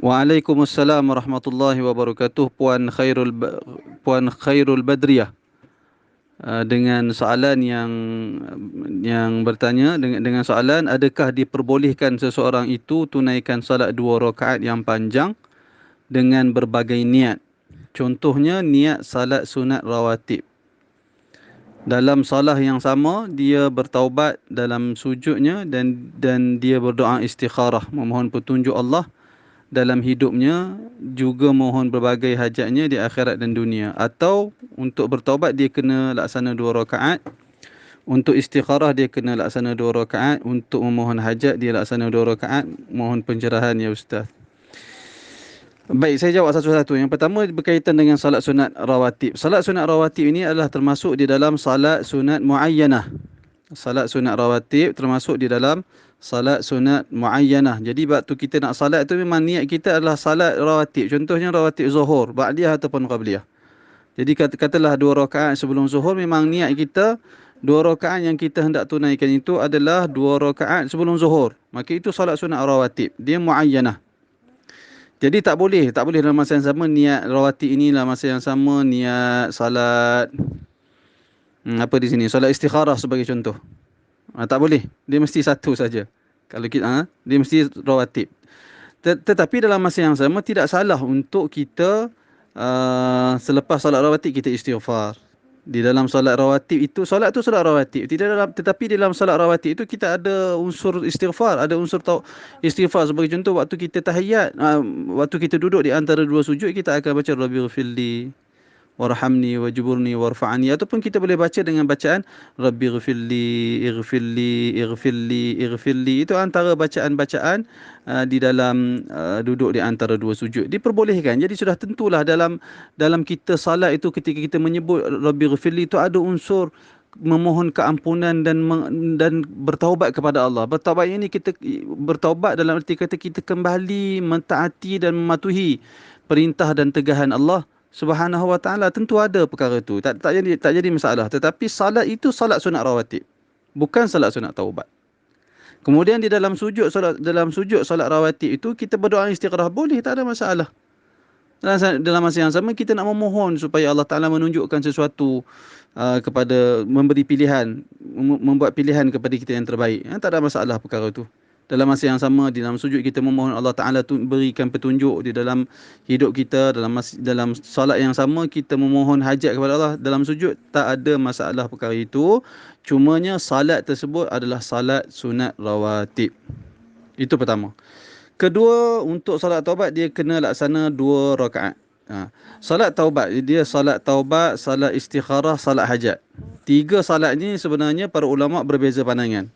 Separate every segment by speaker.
Speaker 1: Waalaikumsalam warahmatullahi wabarakatuh. Puan Khairul Badriyah, dengan soalan yang bertanya dengan soalan, adakah diperbolehkan seseorang itu tunaikan salat 2 rakaat yang panjang dengan berbagai niat? Contohnya niat salat sunat rawatib. Dalam salah yang sama dia bertaubat dalam sujudnya dan dia berdoa istikharah memohon petunjuk Allah dalam hidupnya, juga mohon berbagai hajatnya di akhirat dan dunia. Atau untuk bertaubat dia kena laksana 2 rakaat, untuk istikharah dia kena laksana 2 rakaat, untuk memohon hajat dia laksana 2 rakaat. Mohon pencerahan ya Ustaz. Baik, saya jawab satu-satu. Yang pertama berkaitan dengan salat sunat rawatib. Salat sunat rawatib ini adalah termasuk di dalam salat sunat muayyanah. Salat sunat rawatib termasuk di dalam salat sunat muayyanah. Jadi waktu kita nak salat tu memang niat kita adalah salat rawatib. Contohnya rawatib zuhur, ba'diyah ataupun qabliyah. Jadi katalah 2 rakaat sebelum zuhur, memang niat kita 2 rakaat yang kita hendak tunaikan itu adalah 2 rakaat sebelum zuhur. Maka itu salat sunat rawatib. Dia muayyanah. Jadi tak boleh dalam masa yang sama niat rawatib ini, dalam masa yang sama niat salat apa di sini? Salat istikharah sebagai contoh. Tak boleh. Dia mesti satu saja. Kalau kita dia mesti rawatib. Tetapi dalam masa yang sama tidak salah untuk kita selepas solat rawatib kita istighfar. Di dalam solat rawatib itu, solat tu solat rawatib. Tidak dalam, tetapi di dalam solat rawatib itu kita ada unsur istighfar, ada unsur istighfar. Sebagai contoh waktu kita tahiyat, waktu kita duduk di antara dua sujud kita akan baca Rabbighfirli warhamni wajburni warfa'ni, ataupun kita boleh baca dengan bacaan rabbighfirli ighfirli. Itu antara bacaan-bacaan di dalam duduk di antara dua sujud diperbolehkan. Jadi sudah tentulah dalam kita salat itu, ketika kita menyebut rabbighfirli itu ada unsur memohon keampunan dan bertaubat kepada Allah. Bertaubat ini kita bertaubat dalam arti kata kita kembali mentaati dan mematuhi perintah dan tegahan Allah Subhanahu wa taala. Tentu ada perkara itu. Tak jadi masalah. Tetapi salat itu salat sunat rawatib, bukan salat sunat taubat. Kemudian di dalam sujud solat rawatib itu kita berdoa istighrah, boleh, tak ada masalah. Dalam masa yang sama kita nak memohon supaya Allah Taala menunjukkan sesuatu, memberi pilihan, membuat pilihan kepada kita yang terbaik. Tak ada masalah perkara itu. Dalam masa yang sama di dalam sujud kita memohon Allah Taala tu berikan petunjuk di dalam hidup kita. Dalam solat yang sama kita memohon hajat kepada Allah dalam sujud, tak ada masalah perkara itu. Cumanya salat tersebut adalah salat sunat rawatib. Itu pertama. Kedua, untuk salat taubat dia kena laksana 2 rakaat. Salat taubat dia salat taubat, salat istikharah, salat hajat. 3 salat ni sebenarnya para ulama berbeza pandangan.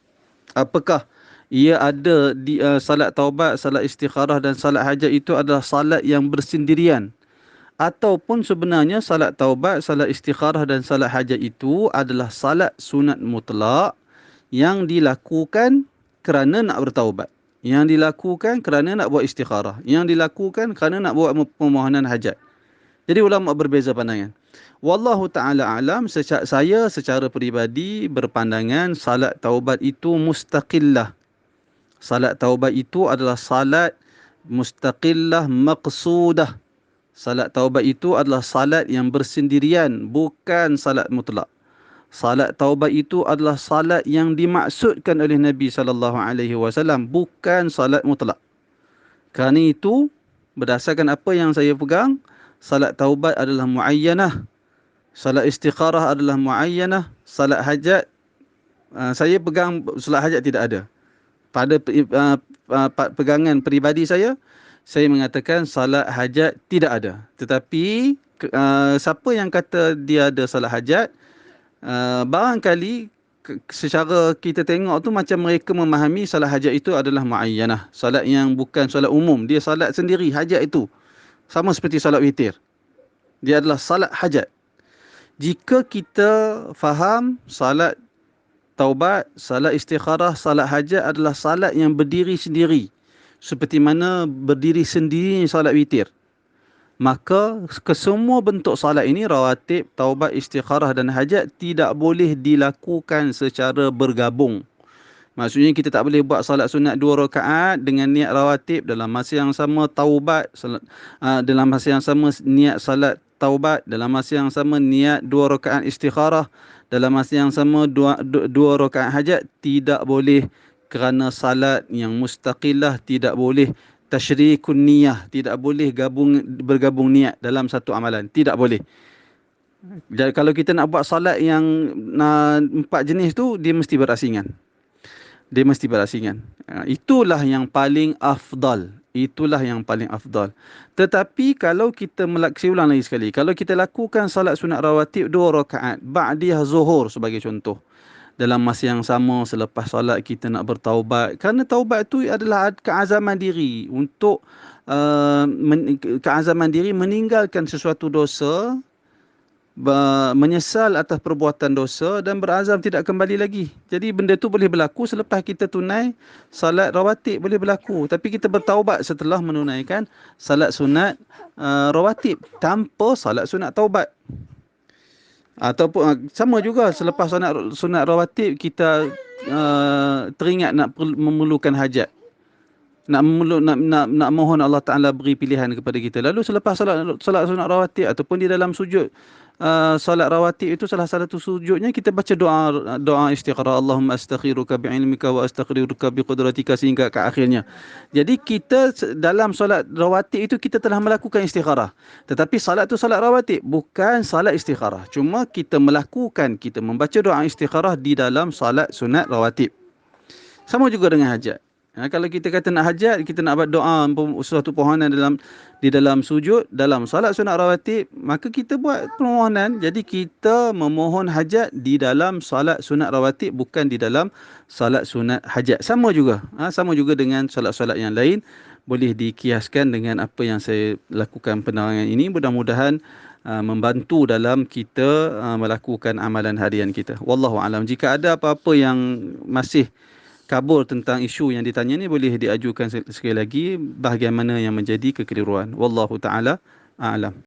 Speaker 1: Apakah ia ada di salat taubat, salat istikharah dan salat hajat itu adalah salat yang bersendirian, ataupun sebenarnya salat taubat, salat istikharah dan salat hajat itu adalah salat sunat mutlak yang dilakukan kerana nak bertaubat, yang dilakukan kerana nak buat istikharah, yang dilakukan kerana nak buat permohonan hajat. Jadi ulama berbeza pandangan. Wallahu ta'ala alam, saya secara peribadi berpandangan salat taubat itu mustaqillah. Salat taubat itu adalah salat mustaqillah maqsudah. Salat taubat itu adalah salat yang bersendirian, bukan salat mutlak. Salat taubat itu adalah salat yang dimaksudkan oleh Nabi SAW, bukan salat mutlak. Kerana itu, berdasarkan apa yang saya pegang, salat taubat adalah muayyanah, salat istikharah adalah muayyanah, salat hajat, saya pegang salat hajat tidak ada. Pada pegangan peribadi saya mengatakan salat hajat tidak ada. Tetapi siapa yang kata dia ada salat hajat, barangkali secara kita tengok tu macam mereka memahami salat hajat itu adalah muayyanah, salat yang bukan salat umum. Dia salat sendiri hajat itu, sama seperti salat witir. Dia adalah salat hajat. Jika kita faham salat taubat, salat istikharah, salat hajat adalah salat yang berdiri sendiri, seperti mana berdiri sendiri salat witir, maka kesemua bentuk salat ini, rawatib, taubat, istikharah dan hajat, tidak boleh dilakukan secara bergabung. Maksudnya kita tak boleh buat salat sunat 2 rakaat dengan niat rawatib dalam masa yang sama taubat, dalam masa yang sama niat salat taubat, dalam masa yang sama niat 2 rakaat istikharah, dalam masa yang sama dua rakaat hajat. Tidak boleh, kerana salat yang mustaqillah tidak boleh tasyrikun niyah, tidak boleh bergabung niat dalam satu amalan, tidak boleh. Jadi kalau kita nak buat salat yang 4 jenis tu, dia mesti berasingan. Dia mesti berasingan. Itulah yang paling afdal. Itulah yang paling afdal. Tetapi kalau kita saya ulang lagi sekali. Kalau kita lakukan salat sunat rawatib 2 rakaat ba'diyah zuhur sebagai contoh, dalam masa yang sama selepas solat kita nak bertaubat. Kerana taubat tu adalah keazaman diri untuk keazaman diri meninggalkan sesuatu dosa, menyesal atas perbuatan dosa dan berazam tidak kembali lagi. Jadi benda tu boleh berlaku selepas kita tunai salat rawatib, boleh berlaku. Tapi kita bertaubat setelah menunaikan salat sunat rawatib tanpa salat sunat taubat. Ataupun sama juga selepas sunat rawatib kita teringat nak memerlukan hajat, nak mohon Allah Taala beri pilihan kepada kita. Lalu selepas solat sunat rawatib ataupun di dalam sujud solat rawatib itu, salah satu sujudnya kita baca doa istikharah, Allahumma astakhiruka bi'ilmika wa astakhiruka biqudratika, sehingga ke akhirnya. Jadi kita dalam solat rawatib itu kita telah melakukan istikharah. Tetapi salat tu salat rawatib, bukan salat istikharah. Cuma kita membaca doa istikharah di dalam salat sunat rawatib. Sama juga dengan hajat. Kalau kita kata nak hajat, kita nak buat doa suatu permohonan di dalam sujud, dalam salat sunat rawatib, maka kita buat permohonan. Jadi kita memohon hajat di dalam salat sunat rawatib, bukan di dalam salat sunat hajat. Sama juga. Sama juga dengan salat-salat yang lain. Boleh dikiaskan dengan apa yang saya lakukan penerangan ini. Mudah-mudahan membantu dalam kita melakukan amalan harian kita. Wallahu alam. Jika ada apa-apa yang masih kabur tentang isu yang ditanya ni, boleh diajukan sekali lagi bahagian mana yang menjadi kekeliruan. Wallahu taala a'lam.